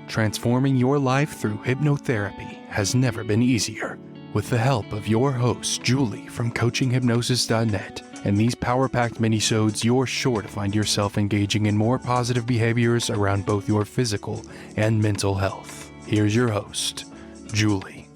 Transforming your life through hypnotherapy has never been easier. With the help of your host, Julie from coachinghypnosis.net, and these power-packed minisodes, you're sure to find yourself engaging in more positive behaviors around both your physical and mental health. Here's your host, Julie.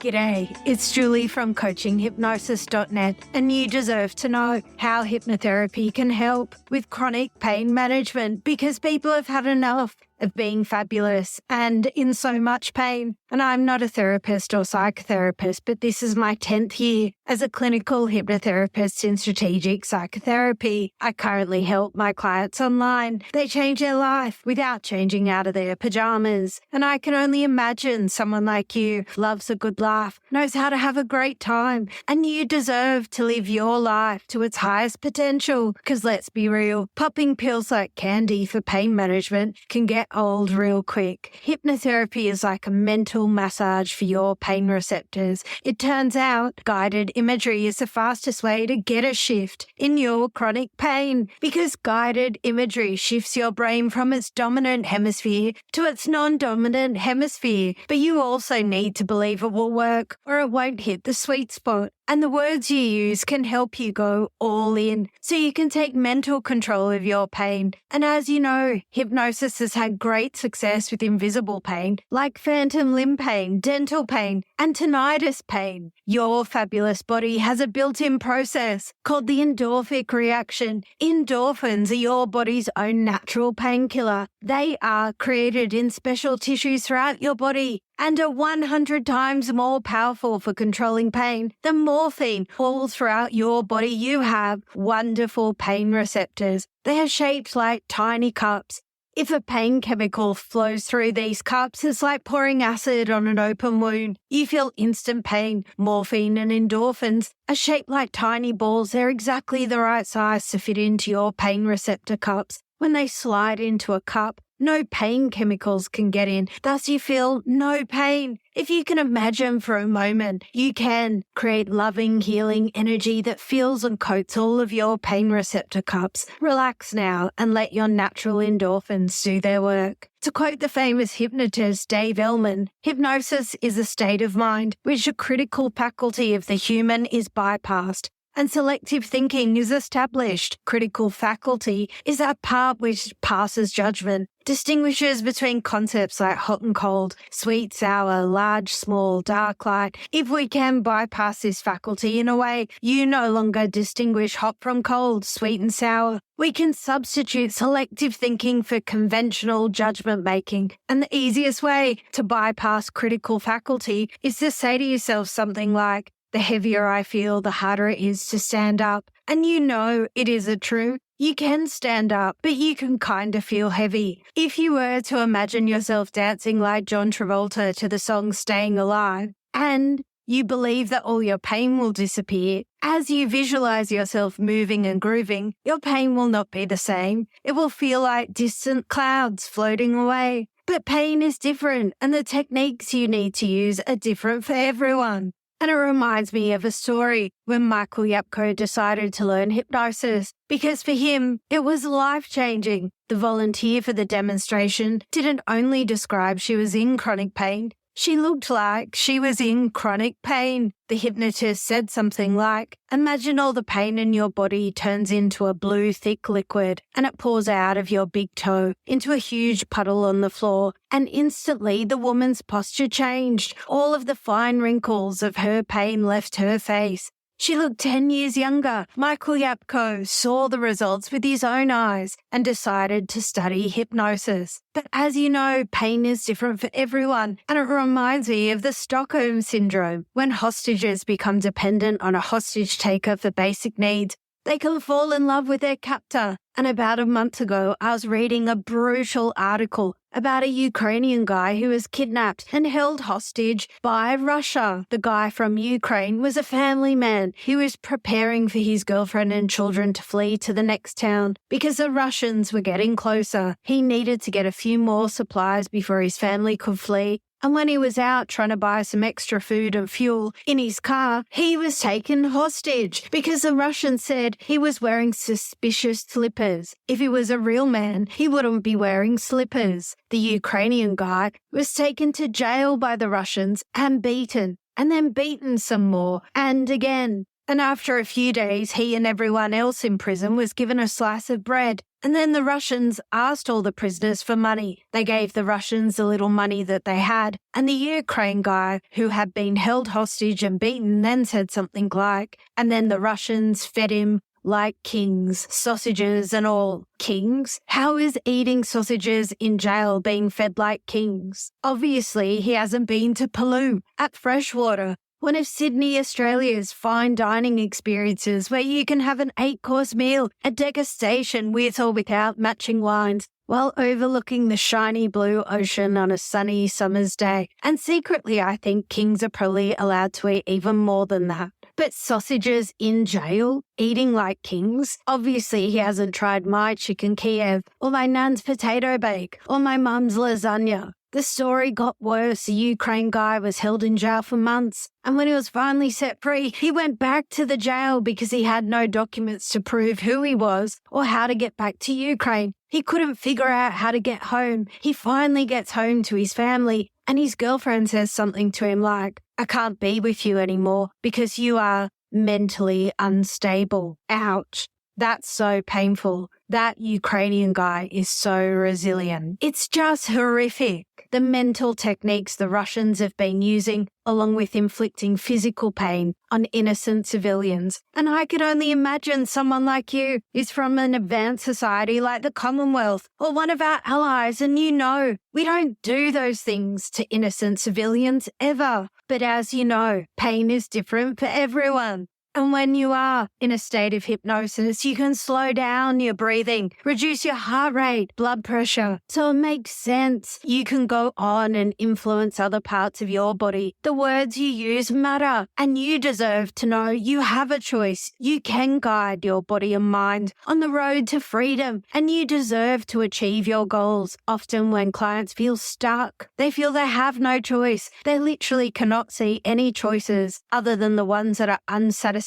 G'day, it's Julie from coachinghypnosis.net, and you deserve to know how hypnotherapy can help with chronic pain management because people have had enough of being fabulous and in so much pain. And I'm not a therapist or psychotherapist, but this is my 10th year as a clinical hypnotherapist in strategic psychotherapy. I currently help my clients online. They change their life without changing out of their pajamas. And I can only imagine someone like you loves a good laugh, knows how to have a great time, and you deserve to live your life to its highest potential. Because let's be real, popping pills like candy for pain management can get old real quick. Hypnotherapy is like a mental massage for your pain receptors. It turns out guided imagery is the fastest way to get a shift in your chronic pain because guided imagery shifts your brain from its dominant hemisphere to its non-dominant hemisphere. But you also need to believe it will work or it won't hit the sweet spot. And the words you use can help you go all in so you can take mental control of your pain. And as you know, hypnosis has had great success with invisible pain like phantom limb pain, dental pain, and tinnitus pain. Your fabulous body has a built-in process called the endorphic reaction. Endorphins are your body's own natural painkiller. They are created in special tissues throughout your body and are 100 times more powerful for controlling pain than morphine. All throughout your body, you have wonderful pain receptors. They are shaped like tiny cups. If a pain chemical flows through these cups, it's like pouring acid on an open wound. You feel instant pain. Morphine and endorphins are shaped like tiny balls. They're exactly the right size to fit into your pain receptor cups. When they slide into a cup, no pain chemicals can get in. Thus, you feel no pain. If you can imagine for a moment, you can create loving, healing energy that fills and coats all of your pain receptor cups. Relax now and let your natural endorphins do their work. To quote the famous hypnotist Dave Ellman, hypnosis is a state of mind which a critical faculty of the human is bypassed and selective thinking is established. Critical faculty is that part which passes judgment, distinguishes between concepts like hot and cold, sweet, sour, large, small, dark, light. If we can bypass this faculty in a way, you no longer distinguish hot from cold, sweet and sour. We can substitute selective thinking for conventional judgment making. And the easiest way to bypass critical faculty is to say to yourself something like, the heavier I feel, the harder it is to stand up. And you know it isn't true. You can stand up, but you can kind of feel heavy. If you were to imagine yourself dancing like John Travolta to the song Staying Alive, and you believe that all your pain will disappear, as you visualize yourself moving and grooving, your pain will not be the same. It will feel like distant clouds floating away. But pain is different, and the techniques you need to use are different for everyone. And it reminds me of a story when Michael Yapko decided to learn hypnosis because for him, it was life-changing. The volunteer for the demonstration didn't only describe she was in chronic pain, she looked like she was in chronic pain. The hypnotist said something like, imagine all the pain in your body turns into a blue, thick liquid and it pours out of your big toe into a huge puddle on the floor. And instantly the woman's posture changed. All of the fine wrinkles of her pain left her face. She looked 10 years younger. Michael Yapko saw the results with his own eyes and decided to study hypnosis. But as you know, pain is different for everyone, and it reminds me of the Stockholm Syndrome. When hostages become dependent on a hostage taker for basic needs, they can fall in love with their captor. And about a month ago, I was reading a brutal article about a Ukrainian guy who was kidnapped and held hostage by Russia. The guy from Ukraine was a family man. He was preparing for his girlfriend and children to flee to the next town because the Russians were getting closer. He needed to get a few more supplies before his family could flee. And when he was out trying to buy some extra food and fuel in his car, he was taken hostage because the Russians said he was wearing suspicious slippers. If he was a real man, he wouldn't be wearing slippers. The Ukrainian guy was taken to jail by the Russians and beaten, and then beaten some more, and again. And after a few days, he and everyone else in prison was given a slice of bread. And then the Russians asked all the prisoners for money. They gave the Russians the little money that they had. And the Ukraine guy who had been held hostage and beaten then said something like, and then the Russians fed him like kings, sausages and all. Kings? How is eating sausages in jail being fed like kings? Obviously, he hasn't been to Palu at Freshwater, one of Sydney, Australia's fine dining experiences where you can have an 8-course meal at degustation with or without matching wines while overlooking the shiny blue ocean on a sunny summer's day. And secretly, I think kings are probably allowed to eat even more than that. But sausages in jail, eating like kings? Obviously, he hasn't tried my chicken Kiev or my nan's potato bake or my mum's lasagna. The story got worse. The Ukraine guy was held in jail for months, and when he was finally set free, he went back to the jail because he had no documents to prove who he was or how to get back to Ukraine. He couldn't figure out how to get home. He finally gets home to his family, and his girlfriend says something to him like, "I can't be with you anymore because you are mentally unstable." Ouch. That's so painful. That Ukrainian guy is so resilient. It's just horrific. The mental techniques the Russians have been using, along with inflicting physical pain on innocent civilians. And I could only imagine someone like you is from an advanced society like the Commonwealth or one of our allies, and you know, we don't do those things to innocent civilians ever. But as you know, pain is different for everyone. And when you are in a state of hypnosis, you can slow down your breathing, reduce your heart rate, blood pressure. So it makes sense. You can go on and influence other parts of your body. The words you use matter, and you deserve to know you have a choice. You can guide your body and mind on the road to freedom, and you deserve to achieve your goals. Often when clients feel stuck, they feel they have no choice. They literally cannot see any choices other than the ones that are unsatisfactory,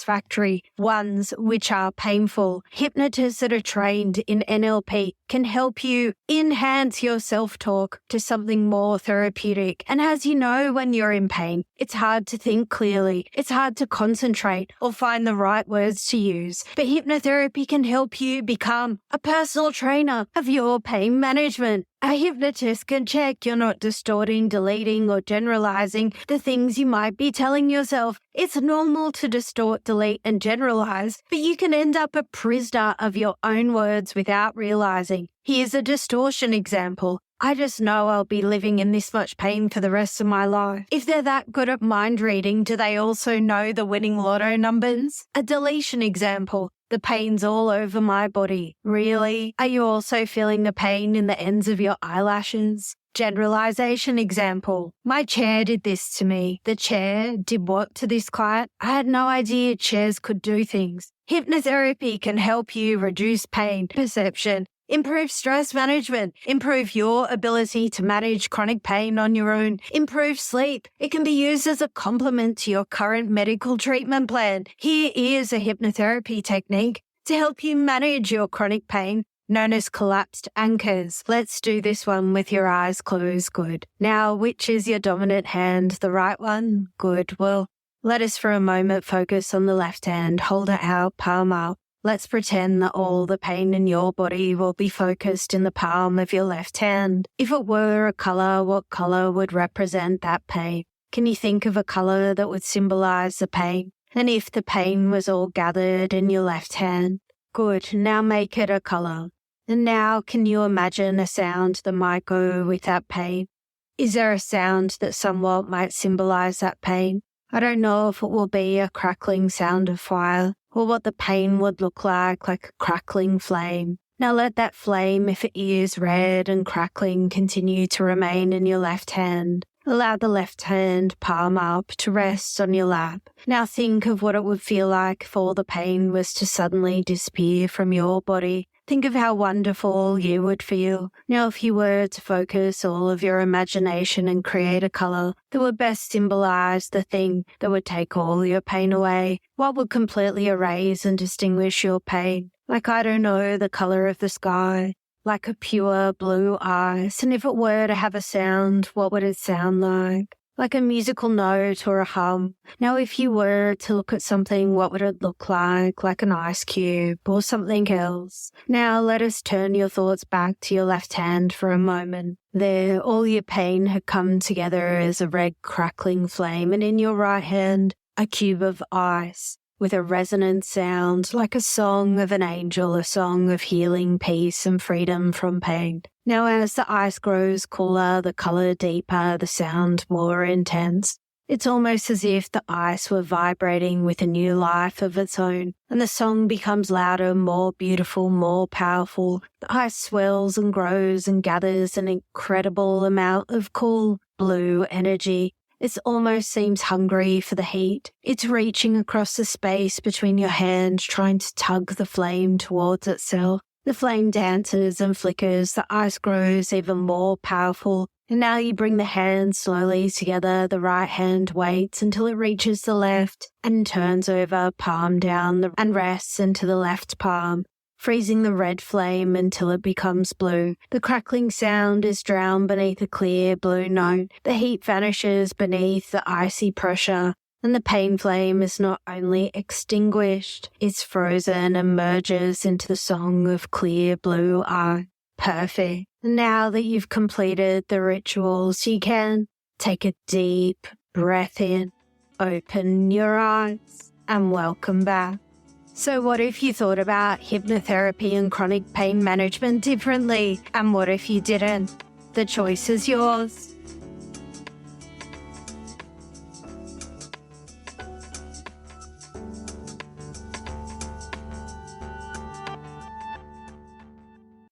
ones which are painful. Hypnotists that are trained in NLP can help you enhance your self-talk to something more therapeutic. And as you know, when you're in pain, it's hard to think clearly. It's hard to concentrate or find the right words to use. But hypnotherapy can help you become a personal trainer of your pain management. A hypnotist can check you're not distorting, deleting, or generalizing the things you might be telling yourself. It's normal to distort, delete, and generalize, but you can end up a prisoner of your own words without realizing. Here's a distortion example. I just know I'll be living in this much pain for the rest of my life. If they're that good at mind reading, do they also know the winning lotto numbers? A deletion example. The pain's all over my body. Really? Are you also feeling the pain in the ends of your eyelashes? Generalization example. My chair did this to me. The chair did what to this client? I had no idea chairs could do things. Hypnotherapy can help you reduce pain perception, improve stress management, improve your ability to manage chronic pain on your own, improve sleep. It can be used as a complement to your current medical treatment plan. Here is a hypnotherapy technique to help you manage your chronic pain, known as collapsed anchors. Let's do this one with your eyes closed. Good. Now, which is your dominant hand? The right one? Good. Well, let us for a moment focus on the left hand. Hold it out, palm up. Let's pretend that all the pain in your body will be focused in the palm of your left hand. If it were a color, what color would represent that pain? Can you think of a color that would symbolize the pain? And if the pain was all gathered in your left hand? Good. Now make it a color. And now can you imagine a sound that might go with that pain? Is there a sound that somewhat might symbolize that pain? I don't know if it will be a crackling sound of fire or what the pain would look like a crackling flame. Now let that flame, if it is red and crackling, continue to remain in your left hand. Allow the left hand, palm up, to rest on your lap. Now think of what it would feel like if all the pain was to suddenly disappear from your body. Think of how wonderful you would feel. Now, if you were to focus all of your imagination and create a color that would best symbolize the thing that would take all your pain away, what would completely erase and distinguish your pain? Like, I don't know, the color of the sky, like a pure blue ice. And if it were to have a sound, what would it sound like? Like a musical note or a hum. Now, if you were to look at something, what would it look like? Like an ice cube or something else. Now, let us turn your thoughts back to your left hand for a moment. There, all your pain had come together as a red crackling flame, and in your right hand, a cube of ice with a resonant sound like a song of an angel, a song of healing, peace, and freedom from pain. Now, as the ice grows cooler, the color deeper, the sound more intense, it's almost as if the ice were vibrating with a new life of its own, and the song becomes louder, more beautiful, more powerful. The ice swells and grows and gathers an incredible amount of cool blue energy. It almost seems hungry for the heat. It's reaching across the space between your hands, trying to tug the flame towards itself. The flame dances and flickers, the ice grows even more powerful, and now you bring the hands slowly together. The right hand waits until it reaches the left and turns over, palm down, and rests into the left palm, freezing the red flame until it becomes blue. The crackling sound is drowned beneath a clear blue note. The heat vanishes beneath the icy pressure, and the pain flame is not only extinguished, it's frozen and merges into the song of clear blue ice. Perfect. Now that you've completed the rituals, you can take a deep breath in, open your eyes, and welcome back. So what if you thought about hypnotherapy and chronic pain management differently? And what if you didn't? The choice is yours.